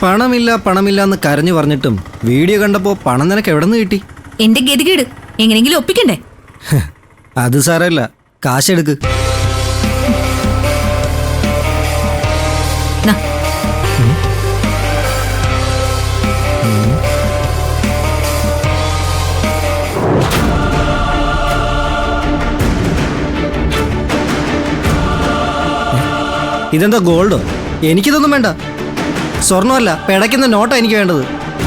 പണമില്ല പണമില്ല എന്ന് കരഞ്ഞു പറഞ്ഞിട്ടും വീഡിയോ കണ്ടപ്പോൾ പണം നിനക്ക് എവിടെ നിന്ന് കിട്ടി? എന്റെ ഗതികേട് എങ്ങനെയെങ്കിലും ഒപ്പിക്കണ്ടേ? അത് സാരമില്ല, കാശെടുക്ക്. നാ. ഇതെന്താ ഗോൾഡോ? എനിക്കിതൊന്നും വേണ്ട. സ്വർണ്ണമല്ല, പിടയ്ക്കുന്ന നോട്ടാ എനിക്ക് വേണ്ടത്.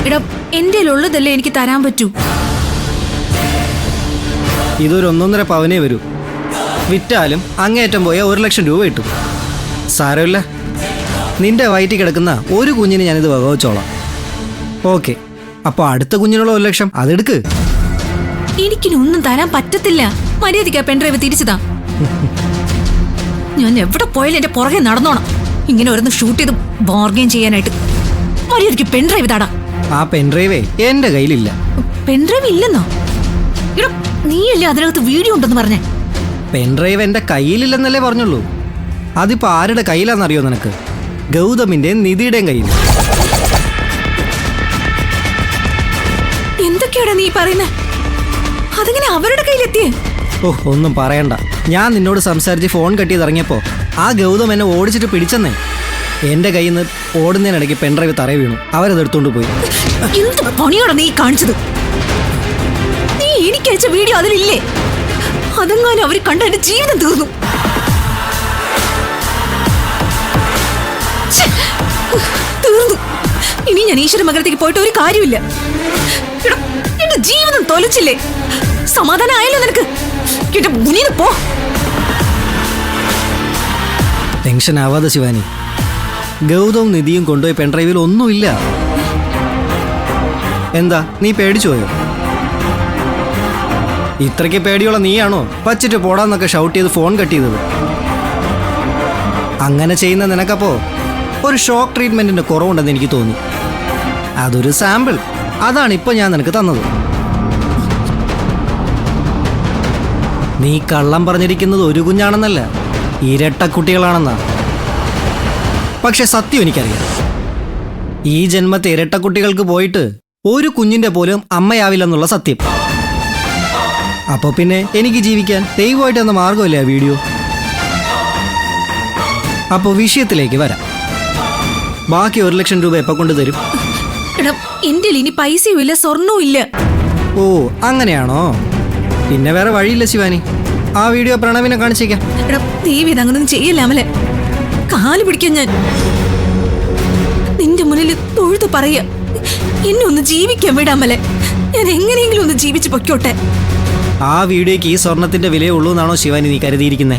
എടാ, എന്റെ ഉള്ളതല്ലേ എനിക്ക് തരാൻ പറ്റൂ. ഇതൊരു 1.5 പവനേ വരൂ. വിറ്റാലും അങ്ങേറ്റം പോയാൽ 1 ലക്ഷം രൂപ കിട്ടും. സാരമില്ല, നിന്റെ വയറ്റിൽ കിടക്കുന്ന ഒരു കുഞ്ഞിന് ഞാനിത് വകവച്ചോളാം. ഓക്കെ, അപ്പോൾ അടുത്ത കുഞ്ഞിനുള്ള 1 ലക്ഷം അതെടുക്ക്. എനിക്കിനൊന്നും തരാൻ പറ്റത്തില്ല. മര്യാദയ്ക്ക് പെൺഡ്രൈവ് തിരിച്ചതാ. ഞാൻ എവിടെ പോയാലും എന്റെ പുറകെ നടന്നോണം. ഇങ്ങനെ ഓരോന്ന് ഷൂട്ട് ചെയ്ത് ബാർഗെയിൻ ചെയ്യാനായിട്ട്. മര്യാദയ്ക്ക് പെൺഡ്രൈവ് താടാ. ആ പെൺഡ്രൈവേ എന്റെ കയ്യിലില്ല. പെൺഡ്രൈവ് ഇല്ലെന്നോ? എടാ, നീയല്ലേ അതിനകത്ത് വീഡിയോ ഉണ്ടെന്ന് പറഞ്ഞേ? പെൺഡ്രൈവ് എന്റെ കയ്യിലില്ലെന്നല്ലേ പറഞ്ഞുള്ളൂ. അതിപ്പോ ആരുടെ കയ്യിലാണെന്നറിയോ നിനക്ക്? ഗൗതമിന്റെയും നിധിയുടെയും കയ്യിൽ. എന്തൊക്കെയാടാ നീ പറയുന്നേ? അതിങ്ങനെ അവരുടെ കയ്യിലെത്തിയേ? ഒന്നും പറയണ്ട. ഞാൻ നിന്നോട് സംസാരിച്ച് ഫോൺ കട്ടി ഇറങ്ങിയപ്പോൾ ആ ഗൗതം എന്നെ ഓടിച്ചിട്ട് പിടിച്ചെന്നേ. എന്റെ കയ്യിൽ നിന്ന് ഓടുന്നതിനിടയ്ക്ക് പെൺഡ്രൈവ് തറ വീണു. അവരതെടുത്തോണ്ട് പോയി. എന്ത് പണിയോടാ നീ കാണിച്ചത്? നീ എനിക്ക് അയച്ച വീഡിയോ അതിലില്ലേ? അതെങ്ങാനും അവര് കണ്ട എന്റെ ജീവിതം തീർന്നു. തീർന്നു. ഇനി ഞാൻ ഈശ്വരമംഗലത്തേക്ക് പോയിട്ട് ഒരു കാര്യമില്ല. എന്റെ ജീവിതം തൊലച്ചില്ലേ? സമാധാനം ആയല്ലോ നിനക്ക്? എന്റെ മുന്നിൽ പോ. ടെൻഷൻ ആവാതെ ശിവാനി. ഗൗതവും നിധിയും കൊണ്ടുപോയി പെൺഡ്രൈവിൽ ഒന്നുമില്ല. എന്താ നീ പേടിച്ചുപോയോ? ഇത്രയ്ക്ക് പേടിയുള്ള നീയാണോ വച്ചിട്ട് പോടാന്നൊക്കെ ഷൗട്ട് ചെയ്ത് ഫോൺ കട്ട് ചെയ്തത്? അങ്ങനെ ചെയ്യുന്ന നിനക്കപ്പോ ഒരു ഷോക്ക് ട്രീറ്റ്മെന്റിന്റെ കുറവുണ്ടെന്ന് എനിക്ക് തോന്നി. അതൊരു സാമ്പിൾ. അതാണ് ഇപ്പൊ ഞാൻ നിനക്ക് തന്നത്. നീ കള്ളം പറഞ്ഞിരിക്കുന്നത് ഒരു കുഞ്ഞാണെന്നല്ല, ഇരട്ടക്കുട്ടികളാണെന്നാ. പക്ഷെ സത്യം എനിക്കറിയാം. ഈ ജന്മത്തെ ഇരട്ടക്കുട്ടികൾക്ക് പോയിട്ട് ഒരു കുഞ്ഞിന്റെ പോലും അമ്മയാവില്ലെന്നുള്ള സത്യം. അപ്പൊ പിന്നെ എനിക്ക് ജീവിക്കാൻ ദൈവമായിട്ട് എന്ന മാർഗമല്ലേ ആ വീഡിയോ. അപ്പൊ വിഷയത്തിലേക്ക് വരാം. ബാക്കി 1 ലക്ഷം രൂപ എപ്പോ കൊണ്ട് തരും? എന്റെ ഇനി പൈസയും ഇല്ല, സ്വർണ്ണവും ഇല്ല. ഓ, അങ്ങനെയാണോ? പിന്നെ വേറെ വഴിയില്ല ശിവാനി. ആ വീഡിയോ പ്രണവിനെ കാണിച്ചേക്കാം. ദേവി ഇതങ്ങനൊന്നും ചെയ്യല്ല അമലെ. കാല് പിടിക്കാൻ ഞാൻ നിന്റെ മുന്നിൽ തൊഴുതു പറയാ. എന്നെ ഒന്ന് ജീവിക്കാൻ വിടാമലെ. ഞാൻ എങ്ങനെയെങ്കിലും ഒന്ന് ജീവിച്ചു പൊക്കോട്ടെ. ആ വീഡിയോക്ക് ഈ സ്വർണത്തിന്റെ വിലയേ ഉള്ളൂ എന്നാണോ ശിവാനി നീ കരുതിയിരിക്കുന്നേ?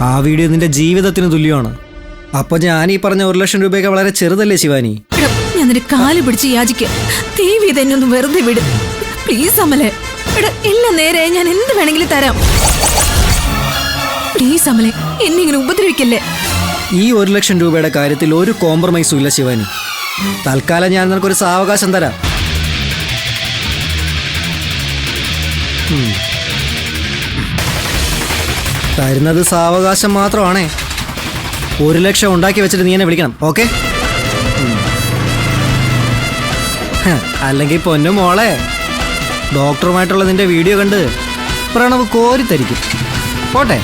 ആ വീഡിയോ നിന്റെ ജീവിതത്തിന് തുല്യമാണ്. അപ്പൊ ഞാൻ ഈ പറഞ്ഞ 1 ലക്ഷം രൂപയൊക്കെ വളരെ ചെറുതല്ലേ ശിവാനി? ഞാൻ നിന്റെ കാല് പിടിച്ച് യാചിക്ക. ദേവി ഇതെന്നെ ഒന്ന് വെറുതെ വിട് പ്ലീസ് അമലെ. എല്ലാം നേരെ ഞാൻ എന്ത് വേണമെങ്കിലും തരാം. പ്ലീസ് അമലെ, എന്നെ ഇങ്ങനെ ഉപദ്രവിക്കല്ലേ. ഈ 1 ലക്ഷം രൂപയുടെ കാര്യത്തിൽ ഒരു കോംപ്രമൈസും ഇല്ല ശിവാനി. തൽക്കാലം ഞാൻ നിനക്കൊരു സാവകാശം തരാം. തരുന്നത് സാവകാശം മാത്രമാണേ. 1 ലക്ഷം ഉണ്ടാക്കി വെച്ചിട്ട് നീ എന്നെ വിളിക്കണം, ഓക്കെ? അല്ലെങ്കിൽ പൊന്നു മോളെ, ഡോക്ടറുമായിട്ടുള്ള നിന്റെ വീഡിയോ കണ്ട് പ്രണവ് കോരിത്തരിക്കും. പോട്ടെ.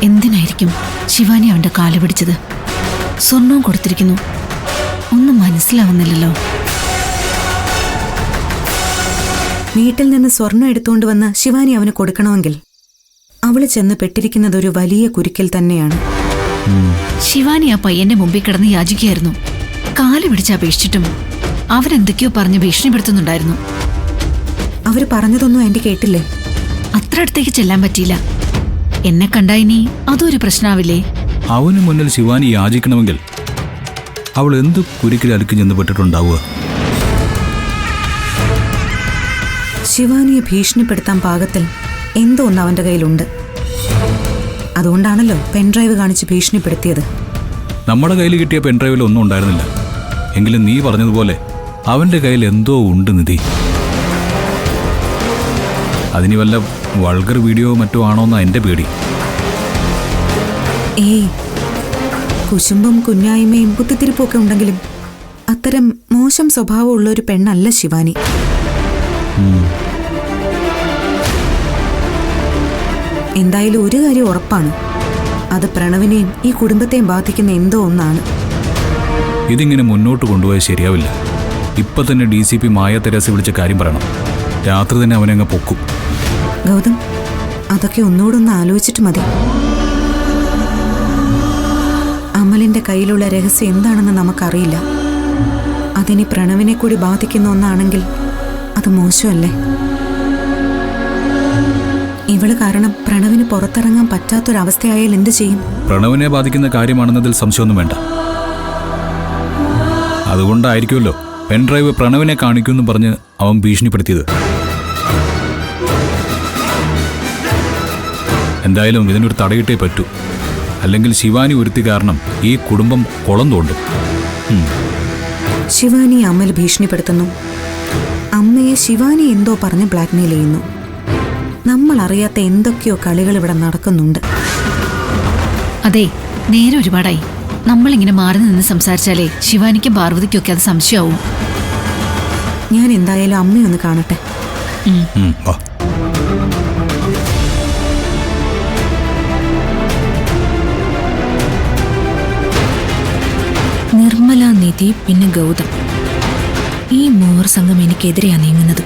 എന്തിനായിരിക്കും ശിവാനി അവന്റെ കാല് പിടിച്ചത്? സ്വർണവും കൊടുത്തിരിക്കുന്നു. ഒന്നും മനസ്സിലാവുന്നില്ലല്ലോ. വീട്ടിൽ നിന്ന് സ്വർണം എടുത്തുകൊണ്ട് വന്ന് ശിവാനി അവന് കൊടുക്കണമെങ്കിൽ അവള് ചെന്ന് പെട്ടിരിക്കുന്നത് ഒരു വലിയ കുരുക്കിൽ തന്നെയാണ്. ശിവാനി ആ പയ്യന്റെ മുമ്പിൽ കിടന്ന് യാചിക്കുകയായിരുന്നു. കാല് പിടിച്ച് അപേക്ഷിച്ചിട്ടും അവരെന്തൊക്കെയോ പറഞ്ഞ് ഭീഷണിപ്പെടുത്തുന്നുണ്ടായിരുന്നു. അവര് പറഞ്ഞതൊന്നും എന്റെ കേട്ടില്ലേ? അത്ര അടുത്തേക്ക് ചെല്ലാൻ പറ്റിയില്ല. എന്നെ കണ്ടാ ഇനി അതൊരു പ്രശ്നാവില്ലേ? അവന് മുന്നിൽ ശിവാനി യാചിക്കണമെങ്കിൽ അവൾ എന്ത് കുരുക്കിൽ അലുക്കി ചെന്ന് പെട്ടിട്ടുണ്ടാവുക? ശിവാനിയെ ഭീഷണിപ്പെടുത്താൻ പാകത്തിൽ എന്തോ ഒന്ന് അവന്റെ കയ്യിലുണ്ട്. അതുകൊണ്ടാണല്ലോ പെൻഡ്രൈവ് കാണിച്ച് ഭീഷണിപ്പെടുത്തിയത്. നമ്മുടെ കയ്യിൽ കിട്ടിയ പെൻഡ്രൈവിൽ ഒന്നും ഉണ്ടായിരുന്നില്ല. എങ്കിലും നീ പറഞ്ഞതുപോലെ അവന്റെ കയ്യിൽ എന്തോ ഉണ്ട് നിധി. അതിന് വല്ല വൾഗർ വീഡിയോ മറ്റോ ആണോന്നാ എൻ്റെ പേടി. ഏയ്, കുശുമ്പും കുഞ്ഞായ്മയും കുത്തിത്തിരിപ്പൊക്കെ ഉണ്ടെങ്കിലും അത്തരം മോശം സ്വഭാവമുള്ള ഒരു പെണ്ണല്ല ശിവാനി. എന്തായാലും ഒരു കാര്യം ഉറപ്പാണ്, അത് പ്രണവിനെയും ഈ കുടുംബത്തെയും ബാധിക്കുന്ന എന്തോ ഒന്നാണ്. ഇതിങ്ങനെ മുന്നോട്ട് കൊണ്ടുപോയാൽ ശരിയാവില്ല. ഇപ്പൊ തന്നെ DCP മായ തെരേസ വിളിച്ച കാര്യം പറയണം. രാത്രി തന്നെ അവനെ അങ്ങ് പൊക്കും. ഗൗതം, അതൊക്കെ ഒന്നുകൂടൊന്ന് ആലോചിച്ചിട്ട് മതി. അമലിന്റെ കയ്യിലുള്ള രഹസ്യം എന്താണെന്ന് നമുക്കറിയില്ല. അതിനി പ്രണവിനെ കൂടി ബാധിക്കുന്ന ഒന്നാണെങ്കിൽ അത് മോശമല്ലേ? ഇവള് കാരണം പ്രണവിന് പുറത്തിറങ്ങാൻ പറ്റാത്തൊരവസ്ഥയായാൽ എന്ത് ചെയ്യും? പ്രണവിനെ ബാധിക്കുന്ന കാര്യമാണെന്നതിൽ സംശയമൊന്നും വേണ്ട. അതുകൊണ്ടായിരിക്കുമല്ലോ പെൻഡ്രൈവ് പ്രണവിനെ കാണിക്കുമെന്ന് പറഞ്ഞ് അവൻ ഭീഷണിപ്പെടുത്തിയത്. എന്തായാലും ഇതിനൊരു തടയിട്ടേ പറ്റൂ. അല്ലെങ്കിൽ ശിവാനി ഒരുത്തി കാരണം ഈ കുടുംബം കുളം തോണ്ടും. ശിവാനി അമൽ ഭീഷണിപ്പെടുത്തുന്നു. അമ്മയെ ശിവാനി എന്തോ പറഞ്ഞ് ബ്ലാക്ക്മെയിൽ ചെയ്യുന്നു. നമ്മൾ അറിയാത്ത എന്തൊക്കെയോ കളികൾ ഇവിടെ നടക്കുന്നുണ്ട്. അതെ, നേരെ ഒരുപാടായി. നമ്മളിങ്ങനെ മാറി നിന്ന് സംസാരിച്ചാലേ ശിവാനിക്കും പാർവതിക്കും ഒക്കെ അത് സംശയമാവും. ഞാൻ എന്തായാലും അമ്മയൊന്ന് കാണട്ടെ. വാ. നിർമ്മല, നിധി, പിന്നെ ഗൗതം, ഈ മൂവർ സംഘം എനിക്കെതിരെയാ നീങ്ങുന്നത്.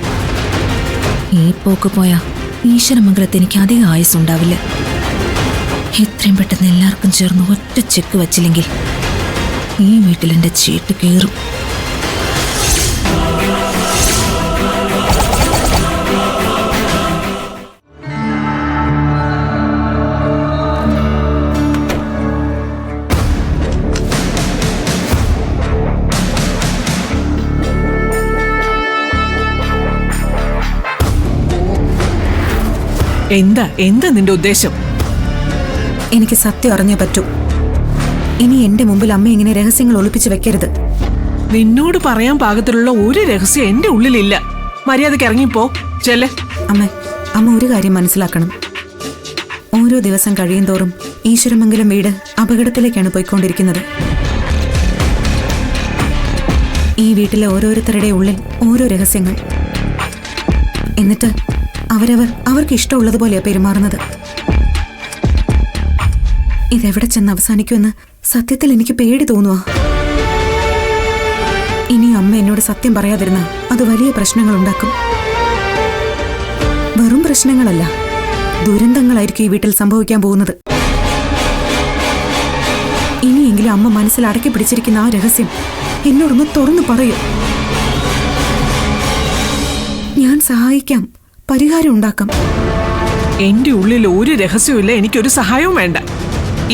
ഈ പോക്ക് പോയാ ഈശ്വരമംഗലത്ത് എനിക്ക് അധികം ആയുസ്സുണ്ടാവില്ല. എത്രയും പെട്ടെന്ന് എല്ലാവർക്കും ചേർന്ന് ഒറ്റ ചെക്ക് വച്ചില്ലെങ്കിൽ ഈ വീട്ടിലെന്റെ ചീട്ട് കയറും. എന്താ നിന്റെ ഉദ്ദേശം? എനിക്ക് സത്യം അറിഞ്ഞേ പറ്റൂ. ഇനി എന്റെ മുമ്പിൽ അമ്മ ഇങ്ങനെ രഹസ്യങ്ങൾ ഒളിപ്പിച്ച് വെക്കരുത്. നിന്നോട് പറയാൻ പാകത്തിലുള്ള ഒരു രഹസ്യം എന്റെ ഉള്ളിലില്ല. മര്യാദക്ക് ഇറങ്ങിപ്പോ ചെല്ലെ. അമ്മ ഒരു കാര്യം മനസ്സിലാക്കണം. ഓരോ ദിവസം കഴിയും തോറും ഈശ്വരമംഗലം വീട് അപകടത്തിലേക്കാണ് പോയിക്കൊണ്ടിരിക്കുന്നത്. ഈ വീട്ടിലെ ഓരോരുത്തരുടെ ഉള്ളിൽ ഓരോ രഹസ്യങ്ങൾ. എന്നിട്ട് അവർക്ക് ഇഷ്ടമുള്ളതുപോലെയാ പെരുമാറുന്നത്. ഇതെവിടെ ചെന്ന് അവസാനിക്കുമെന്ന് സത്യത്തിൽ എനിക്ക് പേടി തോന്നുക. ഇനി അമ്മ എന്നോട് സത്യം പറയാതിരുന്ന അത് വലിയ പ്രശ്നങ്ങൾ ഉണ്ടാക്കും. വെറും പ്രശ്നങ്ങളല്ല, ദുരന്തങ്ങളായിരിക്കും ഈ വീട്ടിൽ സംഭവിക്കാൻ പോകുന്നത്. ഇനിയെങ്കിലും അമ്മ മനസ്സിൽ അടക്കി പിടിച്ചിരിക്കുന്ന ആ രഹസ്യം എന്നോടൊന്ന് തുറന്നു പറയൂ. ഞാൻ സഹായിക്കാം, പരിഹാരം ഉണ്ടാക്കാം. എന്റെ ഉള്ളിൽ ഒരു രഹസ്യമില്ല, എനിക്കൊരു സഹായവും വേണ്ട.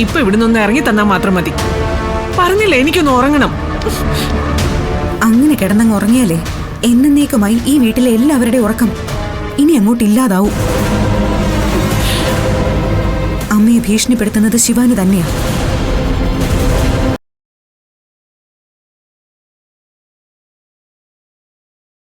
ഇപ്പൊ ഇവിടെ നിന്ന് ഇറങ്ങി തന്നാ മാത്രം മതി. പറഞ്ഞില്ല എനിക്കൊന്ന് ഉറങ്ങണം. അങ്ങനെ കിടന്നങ്ങ് ഉറങ്ങിയാലേ എന്നേക്കുമായി ഈ വീട്ടിലെ എല്ലാവരുടെയും ഉറക്കം ഇനി അങ്ങോട്ട് ഇല്ലാതാവും. അമ്മയെ ഭീഷണിപ്പെടുത്തുന്നത് ശിവാനി തന്നെയാ.